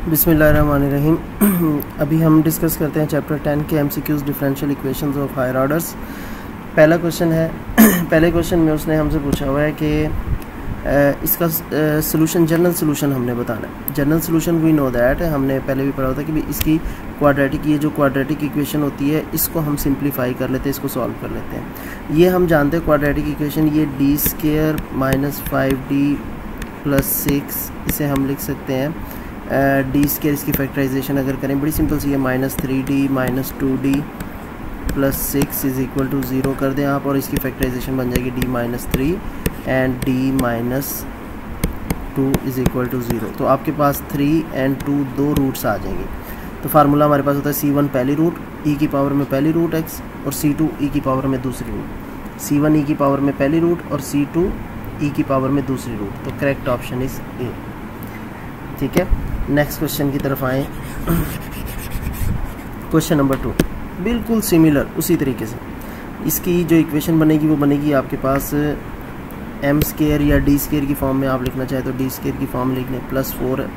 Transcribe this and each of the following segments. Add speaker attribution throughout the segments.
Speaker 1: बिस्मिल्लाहिर्रहमानिर्रहीम। अभी हम डिस्कस करते हैं चैप्टर 10 के MCQs differential equations of higher orders. पहला क्वेश्चन है, पहले क्वेश्चन में उसने हमसे पूछा हुआ है कि इसका सोल्यूशन, जनरल सोल्यूशन हमने बताना है। General solution we know that, हमने पहले भी पढ़ा होता है कि इसकी क्वाड्रेटिक, ये जो क्वाड्रेटिक इक्वेशन होती है इसको हम सिंप्लीफाई कर लेते हैं, इसको सॉल्व कर लेते हैं। ये हम जानते हैं क्वाड्रेटिक इक्वेशन, ये d² - 5d + 6, इसे हम लिख सकते हैं d² इसकी फैक्टराइजेशन अगर करें बड़ी सिंपल सी है, -3d - 2d + 6 = 0 कर दें आप, और इसकी फैक्टराइजेशन बन जाएगी d - 3 एंड d - 2 = 0। तो आपके पास 3 और 2 दो रूट्स आ जाएंगे। तो फार्मूला हमारे पास होता है c1 पहली रूट, e की पावर में पहली रूट x, और c2 e की पावर में दूसरी रूट। c1 e की पावर में पहली रूट और c2 e की पावर में दूसरी रूट। तो करेक्ट ऑप्शन इज ए। ठीक है, नेक्स्ट क्वेश्चन की तरफ आए। क्वेश्चन नंबर 2 बिल्कुल सिमिलर उसी तरीके से। इसकी जो इक्वेशन बनेगी वो बनेगी आपके पास m² या d² की फॉर्म में आप लिखना चाहे तो d² की फॉर्म लिख लें, +4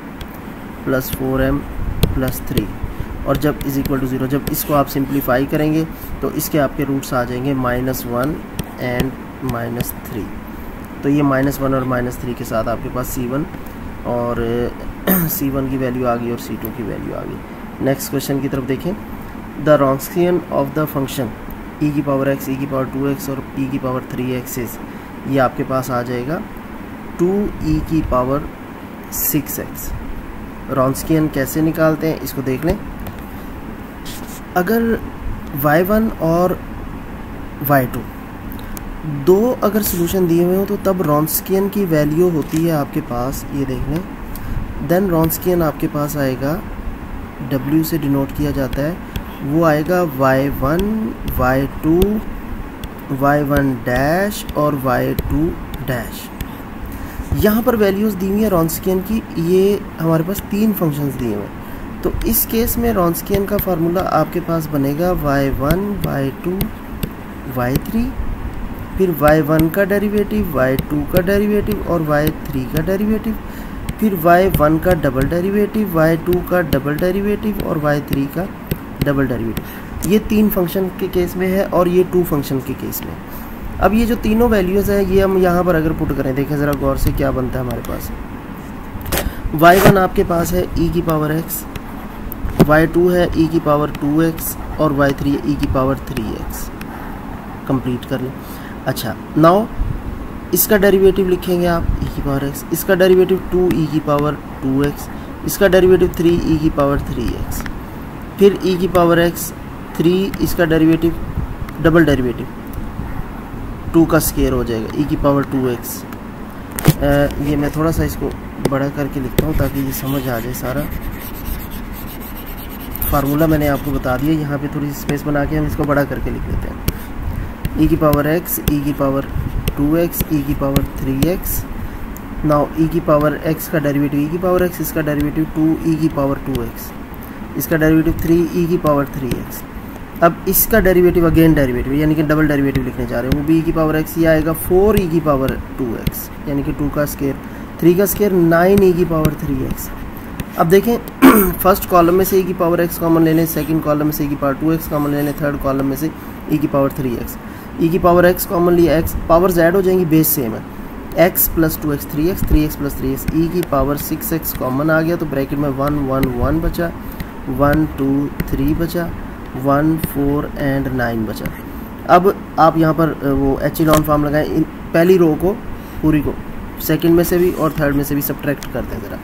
Speaker 1: + 4m + 3, और जब = 0, जब इसको आप सिंप्लीफाई करेंगे तो इसके आपके रूट्स आ जाएंगे -1 एंड -3। तो ये -1 और -3 के साथ आपके पास c1 और c1 की वैल्यू आ गई और c2 की वैल्यू आ गई। नेक्स्ट क्वेश्चन की तरफ देखें। The Wronskian of the function e की पावर x, e की पावर 2x और e की पावर 3x इज, ये आपके पास आ जाएगा 2e की पावर 6x। रॉन्स्कियन कैसे निकालते हैं इसको देख लें। अगर y1 और y2 दो अगर सोल्यूशन दिए हुए हो तो तब रॉन्स्कियन की वैल्यू होती है आपके पास, ये देख लें। देन रॉन्स्कियन आपके पास आएगा, W से डिनोट किया जाता है, वो आएगा y1, y2, y1' और y2'। यहाँ पर वैल्यूज़ दी हुई है रॉन्स्कियन की, ये हमारे पास 3 फंक्शंस दिए हुए हैं। तो इस केस में रॉन्स्कियन का फार्मूला आपके पास बनेगा y1, y2, y3, फिर y1 का डेरिवेटिव, y2 का डेरिवेटिव और y3 का डेरिवेटिव, फिर y1 का डबल डेरिवेटिव, y2 का डबल डेरिवेटिव और y3 का डबल डेरिवेटिव। ये 3 फंक्शन के केस में है और ये 2 फंक्शन के केस में। अब ये जो तीनों वैल्यूज़ हैं ये हम यहाँ पर अगर पुट करें, देखें ज़रा गौर से क्या बनता है हमारे पास। y1 आपके पास है e की पावर x, y2 है e की पावर 2x और y3 है e की पावर 3x। कंप्लीट कर लें। अच्छा, नाउ इसका डेरिवेटिव लिखेंगे आप e की पावर x, इसका डेरिवेटिव 2e की पावर 2x, इसका डेरिवेटिव 3e की पावर 3x, फिर e की पावर x 3, इसका डेरिवेटिव डबल डेरिवेटिव 2 का स्क्वायर हो जाएगा e की पावर 2x। ये मैं थोड़ा सा इसको बड़ा करके लिखता हूँ ताकि ये समझ आ जाए सारा। फार्मूला मैंने आपको बता दिया, यहाँ पे थोड़ी स्पेस बना के हम इसको बड़ा करके लिख लेते हैं। e की पावर x, e की पावर 2x, e की पावर 3x। नाउ e की पावर x का डेरिवेटिव e की पावर x, इसका डेरिवेटिव 2e की पावर 2x, इसका डेरिवेटिव 3e की पावर 3x। अब इसका डेरिवेटिव अगेन डेरिवेटिव यानी कि डबल डेरिवेटिव लिखने जा रहे हैं, वो भी e की पावर x, ये आएगा 4e की पावर 2x यानी कि 2 का स्क्वायर, 3 का स्क्वायर 9e की पावर 3x। अब देखें फर्स्ट कॉलम में से e की पावर x कॉमन ले लें, सेकंड कॉलम में से e की पावर 2x कॉमन ले लें, थर्ड कॉलम में से e की पावर 3x। e की पावर x कॉमन लिया, x पावर्स ऐड हो जाएंगी, बेस सेम है, x + 2x 3x, 3x + 3x, e की पावर 6x कॉमन आ गया तो ब्रैकेट में 1 1 1 बचा, 1 2 3 बचा, 1 4 एंड 9 बचा। अब आप यहाँ पर वो एचिलॉन फॉर्म लगाएं, इन पहली रो को पूरी को सेकंड में से भी और थर्ड में से भी सब्ट्रैक्ट करते हैं ज़रा।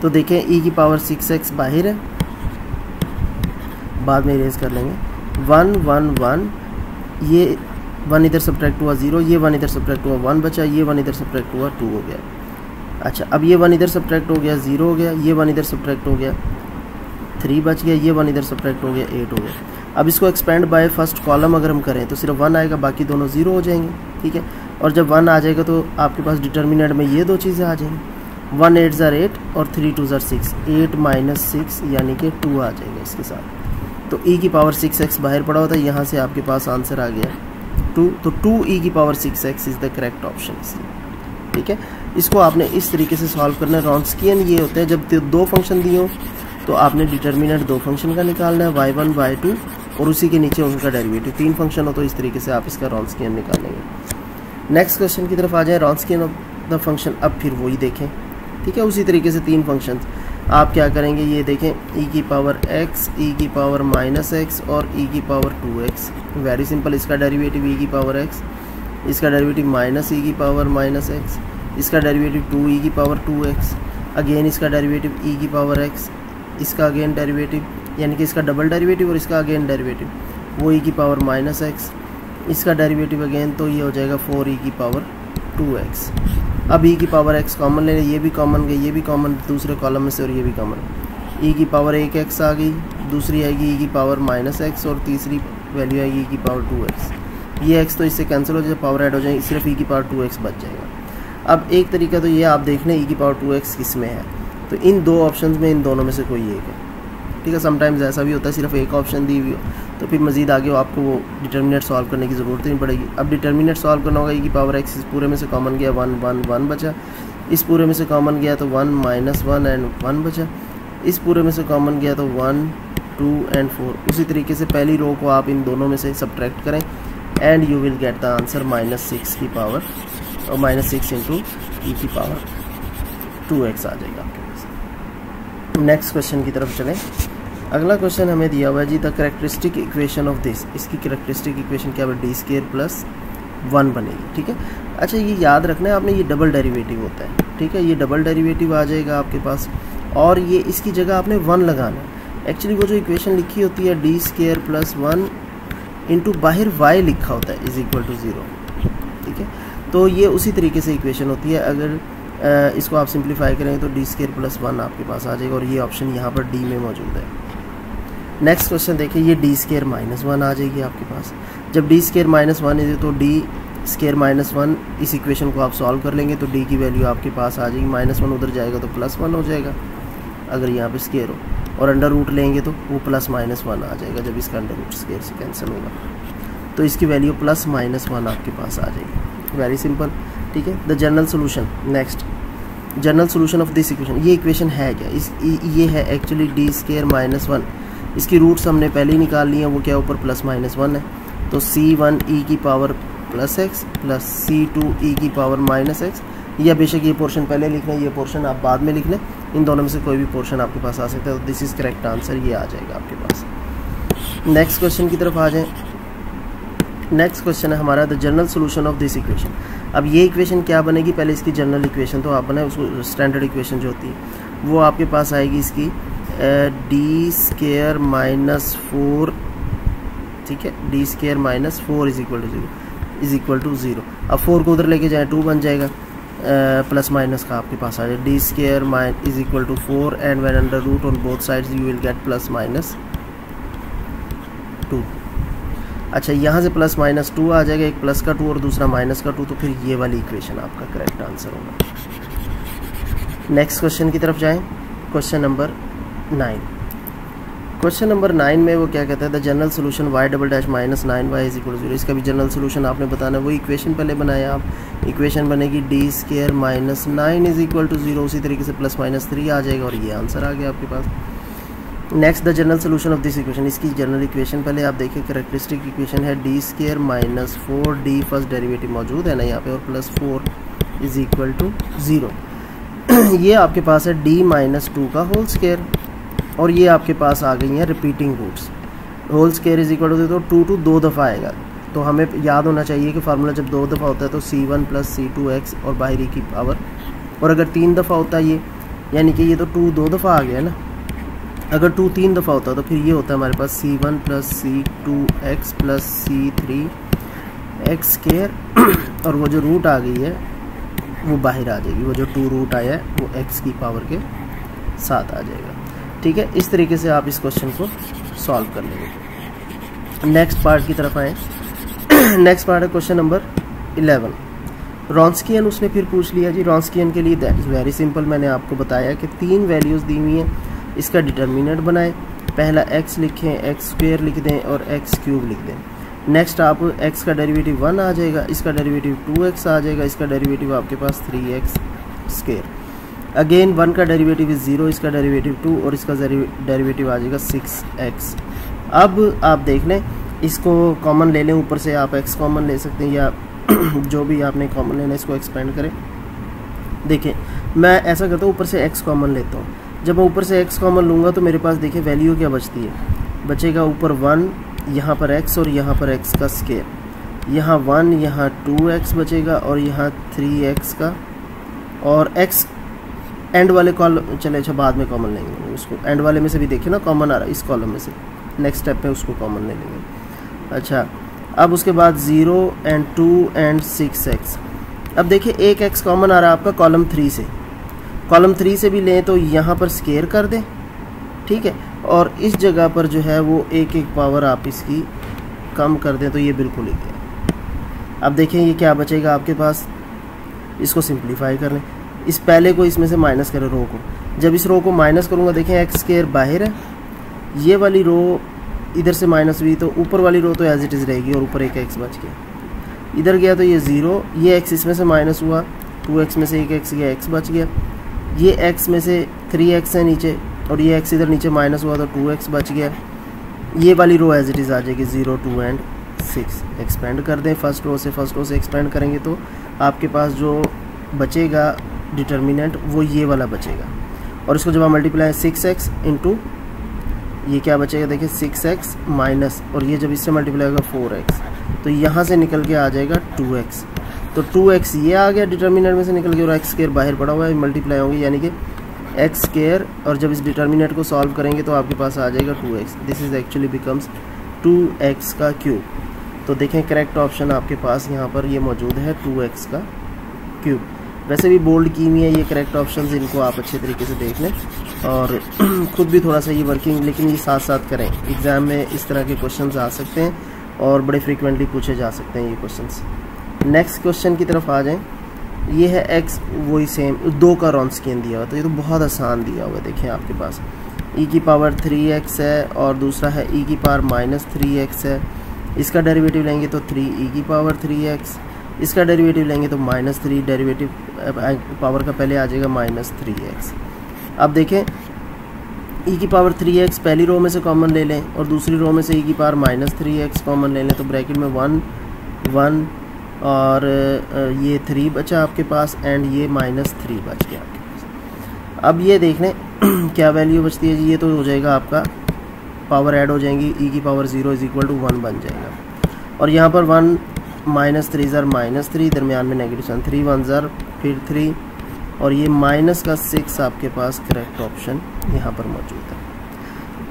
Speaker 1: तो देखें e की पावर 6x बाहर है, बाद में इरेज कर लेंगे, 1 1 1, ये 1 इधर सब्ट्रैक्ट हुआ 0, ये 1 इधर सब्ट्रैक्ट हुआ 1 बचा, ये 1 इधर सब्ट्रैक्ट हुआ 2 हो गया। अच्छा, अब ये 1 इधर सब्ट्रैक्ट हो गया 0 हो गया, ये 1 इधर सब्ट्रैक्ट हो गया 3 बच गया, ये 1 इधर सब्ट्रैक्ट हो गया 8 हो गया। अब इसको एक्सपेंड बाय फर्स्ट कॉलम अगर हम करें तो सिर्फ 1 आएगा, बाकी दोनों 0 हो जाएंगे। ठीक है, और जब 1 आ जाएगा तो आपके पास डिटर्मिनेंट में ये दो चीज़ें आ जाएंगी, 1 8 ज़ार 8 और 3 2 ज़ार 6, 8 - 6 यानी कि 2 आ जाएगा इसके साथ। तो e की पावर 6x बाहर पड़ा होता है, यहाँ से आपके पास आंसर आ गया 2। तो 2e की power 6x is the correct option. ठीक है, इसको आपने इस तरीके से सॉल्व करना है। रॉन्स्कियन ये होता है जब दो फंक्शन दिए हो तो आपने डिटर्मिनेंट दो फंक्शन का निकालना है, y1 y2 और उसी के नीचे उनका डेरिवेटिव। तीन फंक्शन हो तो इस तरीके से आप इसका रॉन्स्कियन निकालेंगे। नेक्स्ट क्वेश्चन की तरफ आ जाए। रॉन्स्कियन ऑफ द फंक्शन, अब फिर वही देखें, ठीक है, उसी तरीके से तीन फंक्शन आप क्या करेंगे, ये देखें e की पावर x, e की पावर -x और e की पावर 2x। वेरी सिंपल, इसका डेरिवेटिव e की पावर x, इसका डेरिवेटिव माइनस e की पावर -x, इसका डेरिवेटिव 2e की पावर 2x, अगेन इसका डेरिवेटिव e की पावर x, इसका अगेन डेरिवेटिव यानी कि इसका डबल डेरिवेटिव और इसका अगेन डेरिवेटिव वो e की पावर -x, इसका डेरिवेटिव अगेन तो ये हो जाएगा 4e की पावर 2x। अब e की पावर x कॉमन ले लें, ये भी कॉमन गई, ये भी कॉमन दूसरे कॉलम में से और ये भी कॉमन। e की पावर 1x आ गई, दूसरी आएगी e की पावर -x और तीसरी वैल्यू आएगी e की पावर 2x। ये x तो इससे कैंसिल हो जाए, पावर ऐड हो जाएगी, सिर्फ e की पावर 2x बच जाएगा। अब एक तरीका तो ये आप देख लें e की पावर 2x किस में है, तो इन दो ऑप्शंस में इन दोनों में से कोई एक है, ठीक है। समटाइम्स ऐसा भी होता है सिर्फ एक ऑप्शन दी हुई हो तो फिर मजीद आगे आपको वो डिटर्मिनेंट सॉल्व करने की ज़रूरत नहीं पड़ेगी। अब डिटर्मिनेंट सॉल्व करना होगा, e की पावर x इस पूरे में से कॉमन गया 1 1 1 बचा, इस पूरे में से कॉमन गया तो 1 -1 एंड 1 बचा, इस पूरे में से कॉमन गया तो 1 2 एंड 4। उसी तरीके से पहली रो को आप इन दोनों में से सब्ट्रैक्ट करें and you will get the answer -6 की पावर और -6 इंटू e की पावर 2x आ जाएगा आपके पास। नेक्स्ट क्वेश्चन की तरफ चलें। अगला क्वेश्चन हमें दिया हुआ है जी, the characteristic equation of this, इसकी करेक्टरिस्टिक इक्वेशन क्या है, d² + 1 बनेगी, ठीक है। अच्छा ये याद रखना है आपने, ये डबल डेरिवेटिव होता है, ठीक है, ये डबल डेरिवेटिव आ जाएगा आपके पास और ये इसकी जगह आपने 1 लगाना है। एक्चुअली वो जो इक्वेशन लिखी होती है d² + 1 इंटू बाहर y लिखा होता है = 0, ठीक है। तो ये उसी तरीके से इक्वेशन होती है। अगर इसको आप सिंप्लीफाई करेंगे तो d² + 1 आपके पास आ जाएगा और ये ऑप्शन यहाँ पर डी में मौजूद है। नेक्स्ट क्वेश्चन देखिए, ये d² - 1 आ जाएगी आपके पास। जब d² - 1 है तो d² - 1 इस इक्वेशन को आप सॉल्व कर लेंगे तो d की वैल्यू आपके पास आ जाएगी, -1 उधर जाएगा तो +1 हो जाएगा अगर यहाँ पे स्केयर हो, और अंडर रूट लेंगे तो वो +-1 आ जाएगा जब इसका अंडर रूट स्केयर से कैंसिल होगा, तो इसकी वैल्यू +-1 आपके पास आ जाएगी। वेरी सिंपल, ठीक है। The general solution, next general solution of this equation, ये इक्वेशन है क्या, ये है एक्चुअली d² - 1। इसकी रूट्स हमने पहले ही निकाल ली हैं, वो क्या ऊपर +-1 है, तो c1 e की power +x plus c2 e की पावर -x, या बेशक ये पोर्शन पहले लिख लें, ये पोर्शन आप बाद में लिख लें, इन दोनों में से कोई भी पोर्शन आपके पास आ सकता है, तो दिस इज़ करेक्ट आंसर, ये आ जाएगा आपके पास। नेक्स्ट क्वेश्चन की तरफ आ जाएं। नेक्स्ट क्वेश्चन है हमारा the general solution of this equation. अब ये इक्वेशन क्या बनेगी, पहले इसकी जनरल इक्वेशन तो आप बनाए, उसको स्टैंडर्ड इक्वेशन जो होती है वो आपके पास आएगी इसकी d² - 4, ठीक है, d² - 4 = 0। अब 4 को उधर लेके जाए 2 बन जाएगा, प्लस माइनस का आपके पास आ जाए d² = 4 and when under root on both sides you will get +-2। अच्छा यहाँ से +-2 आ जाएगा, एक प्लस का 2 और दूसरा माइनस का 2, तो फिर ये वाली इक्वेशन आपका करेक्ट आंसर होगा। नेक्स्ट क्वेश्चन की तरफ जाएं, क्वेश्चन नंबर 9। क्वेश्चन नंबर 9 में वो क्या कहता है, the general solution y - 9y = 0। इसका भी जनरल सोल्यूशन आपने बताना है, वो इक्वेशन पहले बनाया आप, इक्वेशन बनेगी d² - 9 = 0, उसी तरीके से +-3 आ जाएगा और ये आंसर आ गया आपके पास। Next the general solution of this equation, इसकी जनरल इक्वेशन पहले आप देखिए, करेक्टरिस्टिक इक्वेशन है d² - 4, d फर्स्ट डेरिवेटिव मौजूद है ना यहाँ पे, और +4 = 0। ये आपके पास है d - 2 का होल स्क्वायर, और ये आपके पास आ गई हैं रिपीटिंग रूट्स। होल स्क्वायर = 2 2 दफ़ा आएगा, तो हमें याद होना चाहिए कि फार्मूला जब 2 दफ़ा होता है तो c1 + c2x और बाहरी की पावर, और अगर 3 दफ़ा होता है ये, यानी कि ये तो 2 2 दफ़ा आ गया ना, अगर 2 3 दफ़ा होता तो फिर ये होता है हमारे पास c1 + c2x + c3x², और वो जो रूट आ गई है वो बाहर आ जाएगी, वो जो 2 रूट आया है वो x की पावर के साथ आ जाएगा, ठीक है। इस तरीके से आप इस क्वेश्चन को सॉल्व कर लेंगे। नेक्स्ट पार्ट की तरफ आए। नेक्स्ट पार्ट है क्वेश्चन नंबर 11। रॉन्स्कियन उसने फिर पूछ लिया जी, रॉन्स्कियन के लिए दैट इज़ वेरी सिंपल, मैंने आपको बताया कि 3 वैल्यूज़ दी हुई हैं, इसका डिटर्मिनेंट बनाएं, पहला x लिखें, x² लिख दें और x³ लिख दें। नेक्स्ट आप x का डेरिवेटिव 1 आ जाएगा, इसका डेरिवेटिव 2x आ जाएगा, इसका डेरिवेटिव आपके पास 3x स्क्वायर। अगेन 1 का डेरिवेटिव इज 0, इसका डेरिवेटिव 2 और इसका डेरिवेटिव आ जाएगा 6x। अब आप देख लें, इसको कॉमन ले लें, ऊपर से आप x कॉमन ले सकते हैं या जो भी आपने कॉमन लेना है इसको एक्सपेंड करें। देखिए मैं ऐसा करता हूँ, ऊपर से x कॉमन लेता हूँ। जब मैं ऊपर से x कॉमन लूँगा तो मेरे पास देखिए वैल्यू क्या बचती है, बचेगा ऊपर 1, यहाँ पर x और यहाँ पर x का स्क्वायर, यहाँ 1, यहाँ 2x बचेगा और यहाँ 3x का, और x एंड वाले कॉलम, चले अच्छा बाद में कॉमन लेंगे उसको, एंड वाले में से भी देखिए ना कॉमन आ रहा है इस कॉलम में से, नेक्स्ट स्टेप पे उसको कॉमन ले लेंगे। अच्छा अब उसके बाद 0 एंड 2 एंड 6x। अब देखिए एक x कॉमन आ रहा है आपका कॉलम 3 से, कॉलम 3 से भी लें तो यहाँ पर स्क्वायर कर दें, ठीक है, और इस जगह पर जो है वो एक पावर आप इसकी कम कर दें तो ये बिल्कुल ही गया। अब देखें ये क्या बचेगा आपके पास, इसको सिंप्लीफाई कर लें, इस पहले को इसमें से माइनस करें रो को, जब इस रो को माइनस करूँगा देखें एक्स स्क्वायर बाहर है, ये वाली रो इधर से माइनस हुई तो ऊपर वाली रो तो एज इट इज़ रहेगी और ऊपर एक एक्स बच गया, इधर गया तो ये 0, ये एक्स इसमें से माइनस हुआ, 2x में से एक एक्स गया, एक्स बच गया, ये x में से 3x है नीचे और ये x इधर नीचे माइनस हुआ तो 2x बच गया, ये वाली रो एज इट इज़ आ जाएगी 0, 2 एंड 6। एक्सपेंड कर दें फर्स्ट रो से एक्सपेंड करेंगे तो आपके पास जो बचेगा डिटर्मिनेंट वो ये वाला बचेगा, और इसको जब आप मल्टीप्लाई 6x इंटू ये क्या बचेगा देखिए 6x माइनस, और ये जब इससे मल्टीप्लाई होगा 4x तो यहाँ से निकल के आ जाएगा 2x, तो 2x ये आ गया डिटर्मिनेंट में से निकल के, और x स्क्वायर बाहर पड़ा हुआ है, मल्टीप्लाई होंगे यानी कि x स्क्वायर, और जब इस डिटर्मिनेंट को सॉल्व करेंगे तो आपके पास आ जाएगा 2x, this is actually becomes 2x का क्यूब। तो देखें करेक्ट ऑप्शन आपके पास यहाँ पर ये मौजूद है 2x का क्यूब। वैसे भी बोल्ड की हुई है ये करेक्ट ऑप्शंस, इनको आप अच्छे तरीके से देख लें और खुद भी थोड़ा सा ये वर्किंग, लेकिन ये साथ साथ करें, एग्ज़ाम में इस तरह के क्वेश्चंस आ सकते हैं और बड़े फ्रीक्वेंटली पूछे जा सकते हैं ये क्वेश्चंस। नेक्स्ट क्वेश्चन की तरफ आ जाएं, ये है x वही सेम 2 का रॉन्स्कियन दिया हुआ, तो ये तो बहुत आसान दिया हुआ है। देखें आपके पास e की पावर 3x है और दूसरा है e की पावर माइनस 3x है, इसका डेरिवेटिव लेंगे तो 3e की पावर 3x, इसका डेरिवेटिव लेंगे तो माइनस 3, डेरिवेटिव पावर का पहले आ जाएगा माइनस 3x। अब देखें e की पावर 3x पहली रो में से कॉमन ले लें और दूसरी रो में से e की पावर माइनस 3x कॉमन ले लें, तो ब्रैकेट में 1 1 और ये 3 बचा आपके पास एंड ये माइनस 3 बच गया आपके पास। अब ये देख लें क्या वैल्यू बचती है जी, ये तो हो जाएगा आपका पावर ऐड हो जाएंगी, e की पावर 0 इज इक्वल टू 1 बन जाएगा, और यहाँ पर 1 माइनस 3 ज़र माइनस 3, दरमियान में नेगेटिव साइन, 3 1 ज़र फिर 3, और ये माइनस का 6 आपके पास करेक्ट ऑप्शन यहाँ पर मौजूद है।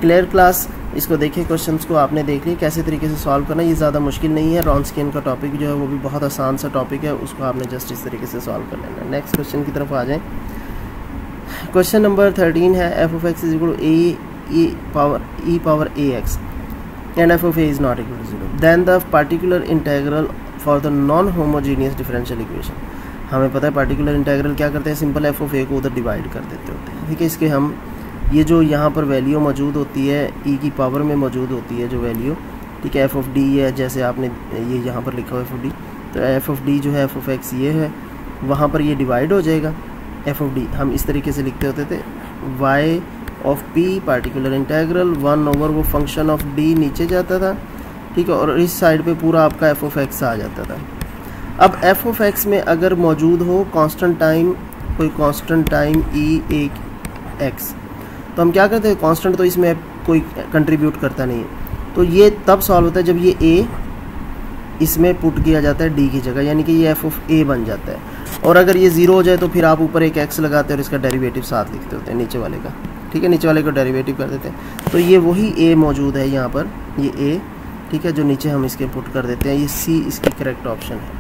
Speaker 1: क्लियर क्लास, इसको देखिए क्वेश्चंस को आपने देख लिया कैसे तरीके से सॉल्व करना, ये ज़्यादा मुश्किल नहीं है। रॉन्स्कियन का टॉपिक जो है वो भी बहुत आसान सा टॉपिक है, उसको आपने जस्ट इस तरीके से सॉल्व कर लेना है। नेक्स्ट क्वेश्चन की तरफ आ जाएँ। क्वेश्चन नंबर 13 है F of X is equal to e power ax and f of a is not equal to 0, then the particular integral for the non homogeneous differential equation। हमें पता है particular integral क्या करते हैं, simple F of ए को उधर divide कर देते होते हैं, ठीक है। इसके हम ये जो यहाँ पर वैल्यू मौजूद होती है ई की पावर में मौजूद होती है जो वैल्यू, ठीक है, एफ ऑफ डी है, जैसे आपने ये यहाँ पर लिखा हुआ एफ ऑफ डी, तो एफ ऑफ डी जो है एफ ऑफ एक्स ये है, वहाँ पर ये डिवाइड हो जाएगा। एफ ऑफ डी हम इस तरीके से लिखते होते थे Y of P particular integral 1 over वो फंक्शन ऑफ डी नीचे जाता था, ठीक है, और इस साइड पे पूरा आपका एफ ऑफ एक्स आ जाता था। अब एफ ऑफ एक्स में अगर मौजूद हो कांस्टेंट टाइम, कोई कांस्टेंट टाइम ई एक एक्स, तो हम क्या करते हैं, कांस्टेंट तो इसमें कोई कंट्रीब्यूट करता नहीं है, तो ये तब सॉल्व होता है जब ये ए इसमें पुट किया जाता है डी की जगह, यानी कि ये एफ ऑफ ए बन जाता है। और अगर ये 0 हो जाए तो फिर आप ऊपर एक एक्स लगाते हैं और इसका डेरिवेटिव साथ लिखते होते हैं नीचे वाले का, ठीक है, नीचे वाले को डेरिवेटिव कर देते हैं। तो ये वही ए मौजूद है यहाँ पर, ये ए, ठीक है, जो नीचे हम इसके पुट कर देते हैं, ये सी इसकी करेक्ट ऑप्शन है।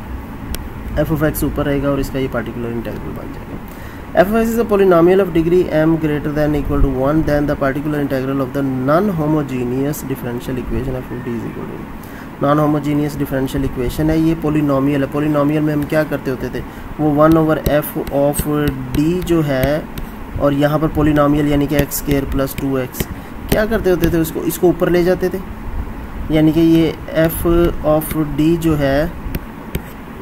Speaker 1: एफ ऑफ एक्स ऊपर रहेगा और इसका ये पार्टिकुलर इंटेग्रल बन जाएगा। F of X is a polynomial of degree m greater than equal to 1 then the particular integral of the non homogeneous differential equation F of D is equal to. Non homogeneous differential equation है, ये polynomial है। Polynomial में हम क्या करते होते थे, वो 1 ओवर एफ ऑफ डी जो है, और यहाँ पर पॉलिनोमियल यानी कि एक्स स्क्वायर प्लस 2x, क्या करते होते थे, उसको इसको ऊपर ले जाते थे, यानी कि ये एफ ऑफ डी जो है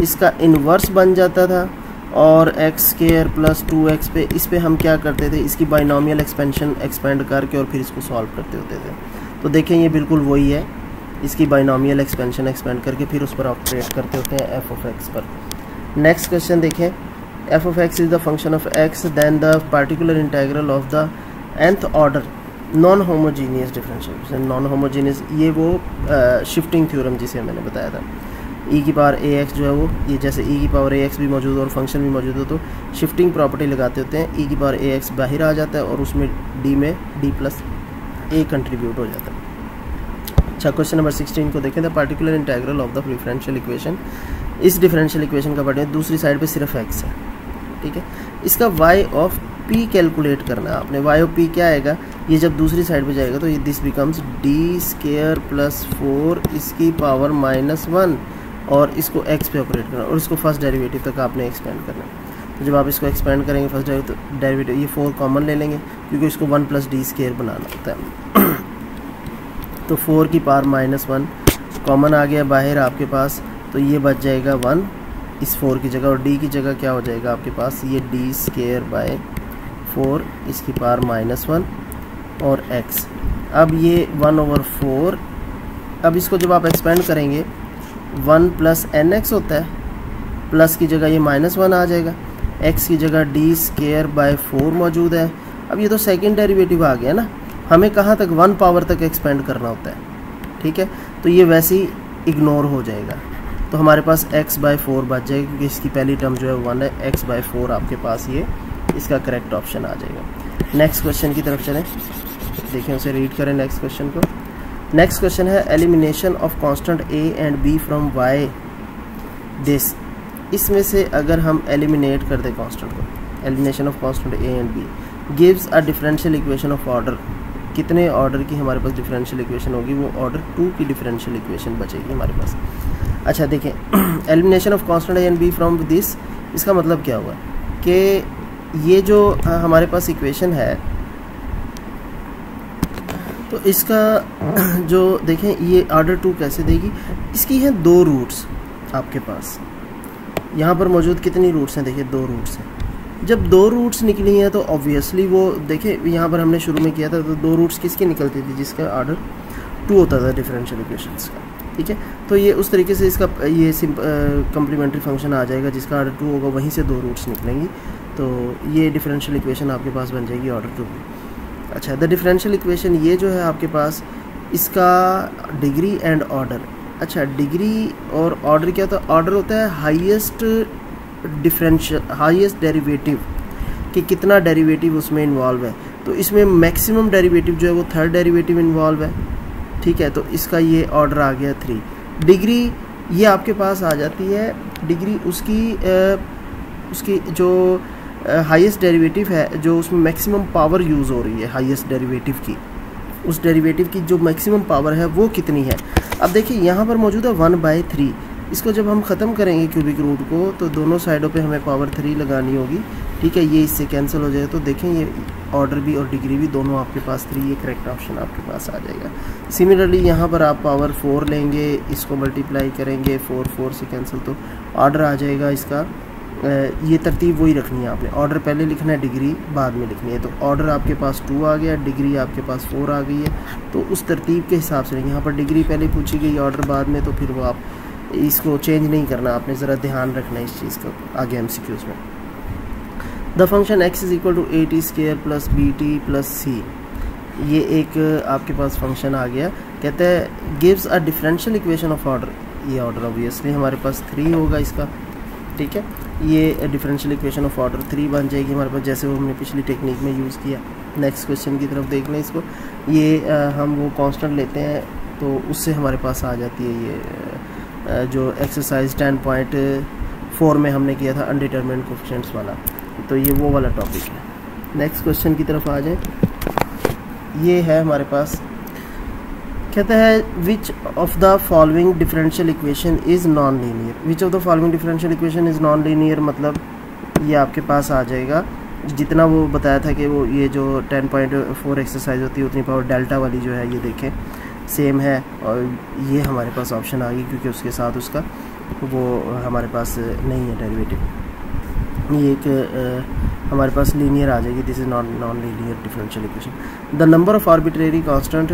Speaker 1: इसका इन्वर्स बन जाता था, और एक्स स्क्वायर प्लस 2x पे, इस पे हम क्या करते थे, इसकी बाइनोमियल एक्सपेंड करके और फिर इसको सॉल्व करते होते थे। तो देखें ये बिल्कुल वही है, इसकी बाइनोमियल एक्सपेंड करके फिर उस पर ऑपरेट करते होते हैं एफ ऑफ एक्स पर। नेक्स्ट क्वेश्चन देखें, F of X is the function of X then the particular integral of the nth order non homogeneous differential. Non homogeneous ये वो शिफ्टिंग थ्योरम जिसे मैंने बताया था, e की पावर ए एक्स जो है वो, ये जैसे e की पावर ए एक्स भी मौजूद हो और फंक्शन भी मौजूद हो तो शिफ्टिंग प्रॉपर्टी लगाते होते हैं, e की पावर ए एक्स बाहर आ जाता है और उसमें d में d प्लस a कंट्रीब्यूट हो जाता है। अच्छा, क्वेश्चन नंबर 16 को देखें, the particular integral of the differential equation. इस डिफरेंशियल इक्वेशन का पार्ट दूसरी साइड पे सिर्फ x है, ठीक है। इसका y ऑफ p कैलकुलेट करना है आपने। y ऑफ p क्या आएगा, ये जब दूसरी साइड पे जाएगा तो ये this becomes d square plus 4 इसकी पावर -1 और इसको x पे ऑपरेट करना और इसको फर्स्ट डेरिवेटिव तक आपने एक्सपेंड करना है। तो जब आप इसको एक्सपेंड करेंगे फर्स्ट डेरिवेटिव, ये 4 कॉमन ले लेंगे क्योंकि इसको 1 + d स्क्वायर बनाना होता है। तो 4 की पावर -1 कॉमन आ गया बाहर आपके पास, तो ये बच जाएगा 1 इस 4 की जगह, और d की जगह क्या हो जाएगा आपके पास, ये d स्क्वायर बाय 4 इसकी पावर -1 और x। अब ये 1/4, अब इसको जब आप एक्सपेंड करेंगे 1 + nx होता है, प्लस की जगह ये -1 आ जाएगा, x की जगह d स्क्वायर बाय 4 मौजूद है। अब ये तो सेकंड डेरिवेटिव आ गया ना, हमें कहाँ तक 1 पावर तक एक्सपेंड करना होता है, ठीक है। तो ये वैसे ही इग्नोर हो जाएगा, तो हमारे पास x/4 बच जाएगा क्योंकि इसकी पहली टर्म जो है 1 है, x/4 आपके पास ये इसका करेक्ट ऑप्शन आ जाएगा। नेक्स्ट क्वेश्चन की तरफ चलें, देखें उसे रीड करें नेक्स्ट क्वेश्चन को। नेक्स्ट क्वेश्चन है elimination of constant a and b from y this. इसमें से अगर हम एलिमिनेट कर दें कांस्टेंट को, elimination of constant a and b gives a differential equation of order, कितने ऑर्डर की हमारे पास डिफरेंशियल इक्वेशन होगी, वो ऑर्डर 2 की डिफरेंशियल इक्वेशन बचेगी हमारे पास। अच्छा देखें, elimination of constant a and b from this, इसका मतलब क्या हुआ कि ये जो हमारे पास इक्वेशन है, तो इसका जो देखें ये ऑर्डर 2 कैसे देगी, इसकी हैं 2 रूट्स आपके पास। यहाँ पर मौजूद कितनी रूट्स हैं, देखिए 2 रूट्स हैं। जब 2 रूट्स निकली हैं तो ऑब्वियसली वो देखिए यहाँ पर हमने शुरू में किया था तो 2 रूट्स किसकी निकलती थी, जिसका ऑर्डर 2 होता था डिफरेंशियल इक्वेशंस का, ठीक है। तो ये उस तरीके से इसका ये कम्प्लीमेंट्री फंक्शन आ जाएगा, जिसका ऑर्डर 2 होगा वहीं से 2 रूट्स निकलेंगी, तो ये डिफरेंशियल इक्वेशन आपके पास बन जाएगी ऑर्डर 2 की। अच्छा, द डिफरेंशियल इक्वेशन ये जो है आपके पास, इसका डिग्री एंड ऑर्डर। अच्छा, डिग्री और ऑर्डर क्या होता है, ऑर्डर होता है हाईएस्ट डेरिवेटिव कि कितना डेरिवेटिव उसमें इन्वॉल्व है, तो इसमें मैक्सिमम डेरिवेटिव जो है वो 3rd डेरिवेटिव इन्वॉल्व है, ठीक है। तो इसका ये ऑर्डर आ गया 3। डिग्री ये आपके पास आ जाती है, डिग्री उसकी जो हाईएस्ट डेरिवेटिव है, जो उसमें मैक्सिमम पावर यूज़ हो रही है हाईएस्ट डेरिवेटिव की, उस डेरिवेटिव की जो मैक्सिमम पावर है वो कितनी है। अब देखिए यहाँ पर मौजूद है 1/3, इसको जब हम ख़त्म करेंगे क्यूबिक रूट को तो दोनों साइडों पे हमें पावर 3 लगानी होगी, ठीक है। ये इससे कैंसिल हो जाएगा, तो देखें ये ऑर्डर भी और डिग्री भी दोनों आपके पास 3, ये करेक्ट ऑप्शन आपके पास आ जाएगा। सिमिलरली यहाँ पर आप पावर 4 लेंगे, इसको मल्टीप्लाई करेंगे, 4 से कैंसिल, तो ऑर्डर आ जाएगा इसका। ये तरतीब वही रखनी है आपने, ऑर्डर पहले लिखना है, डिग्री बाद में लिखनी है। तो ऑर्डर आपके पास 2 आ गया, डिग्री आपके पास 4 आ गई है, तो उस तरतीब के हिसाब से यहाँ पर डिग्री पहले पूछी गई, ऑर्डर बाद में, तो फिर वो आप इसको चेंज नहीं करना, आपने ज़रा ध्यान रखना है इस चीज़ का आगे MCQs में। The function x = at² + bt + c, ये एक आपके पास फंक्शन आ गया, कहते हैं gives a differential equation of order. ये ऑर्डर ऑब्वियसली हमारे पास 3 होगा इसका, ठीक है। ये डिफरेंशियल इक्वेशन ऑफ ऑर्डर 3 बन जाएगी हमारे पास, जैसे वो हमने पिछली टेक्निक में यूज़ किया। नेक्स्ट क्वेश्चन की तरफ देख लें इसको, ये हम वो कांस्टेंट लेते हैं तो उससे हमारे पास आ जाती है ये जो एक्सरसाइज 10.4 में हमने किया था अनडिटरमिन्ड कोएफिशिएंट्स वाला, तो ये वो वाला टॉपिक है। नेक्स्ट क्वेश्चन की तरफ आ जाए, ये है हमारे पास, कहता है which of the following differential equation is non linear. Which of the following differential equation is non linear, मतलब ये आपके पास आ जाएगा जितना वो बताया था कि वो ये जो 10.4 एक्सरसाइज होती है उतनी पावर डेल्टा वाली जो है, ये देखें सेम है, और ये हमारे पास ऑप्शन आ गई क्योंकि उसके साथ उसका वो हमारे पास नहीं है डेरिवेटिव। ये एक हमारे पास लीनियर आ जाएगी, this is non linear differential equation. The number of arbitrary constant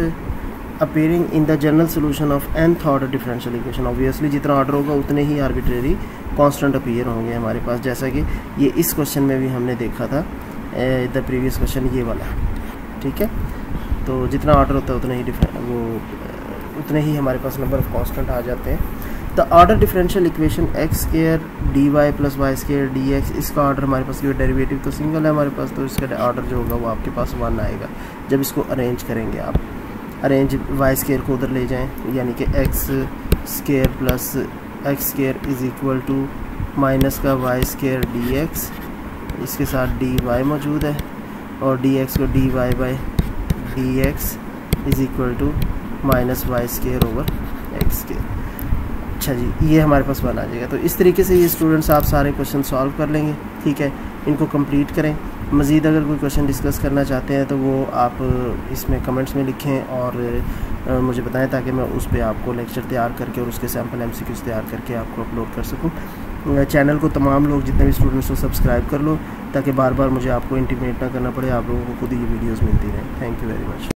Speaker 1: appearing in the general solution of nth order differential equation, obviously जितना ऑर्डर होगा उतने ही आर्बिट्रेरी कांस्टेंट अपीयर होंगे हमारे पास, जैसा कि ये इस क्वेश्चन में भी हमने देखा था, द प्रीवियस क्वेश्चन ये वाला, ठीक है। तो जितना ऑर्डर होता है उतना ही उतने ही हमारे पास नंबर ऑफ कांस्टेंट आ जाते हैं। The order differential equation X square D Y plus Y square D X, इसका ऑर्डर हमारे पास जो डेरिवेटिव तो सिंगल है हमारे पास, तो इसका ऑर्डर जो होगा वो आपके पास 1 आएगा जब इसको अरेंज करेंगे आप। अरेंज वाई स्क्वायर को उधर ले जाएं, यानी कि X square plus X square is equal to minus का वाई स्क्वायर डी एक्स, इसके साथ डी वाई मौजूद है, और डी एक्स को D Y by D X is equal to minus Y square over X square. अच्छा जी, ये हमारे पास 1 आ जाएगा। तो इस तरीके से ये स्टूडेंट्स आप सारे क्वेश्चन सॉल्व कर लेंगे, ठीक है। इनको कंप्लीट करें। मज़ीद अगर कोई क्वेश्चन डिस्कस करना चाहते हैं तो वो आप इसमें कमेंट्स में लिखें और मुझे बताएं, ताकि मैं उस पर आपको लेक्चर तैयार करके और उसके सैम्पल MCQs तैयार करके आपको अपलोड कर सकूं। चैनल को तमाम लोग जितने भी स्टूडेंट्स हो सब्सक्राइब कर लो, ताकि बार बार मुझे आपको इंटीमेट ना करना पड़े, आप लोगों को खुद ही वीडियोज़ मिलती रहें। Thank you very much.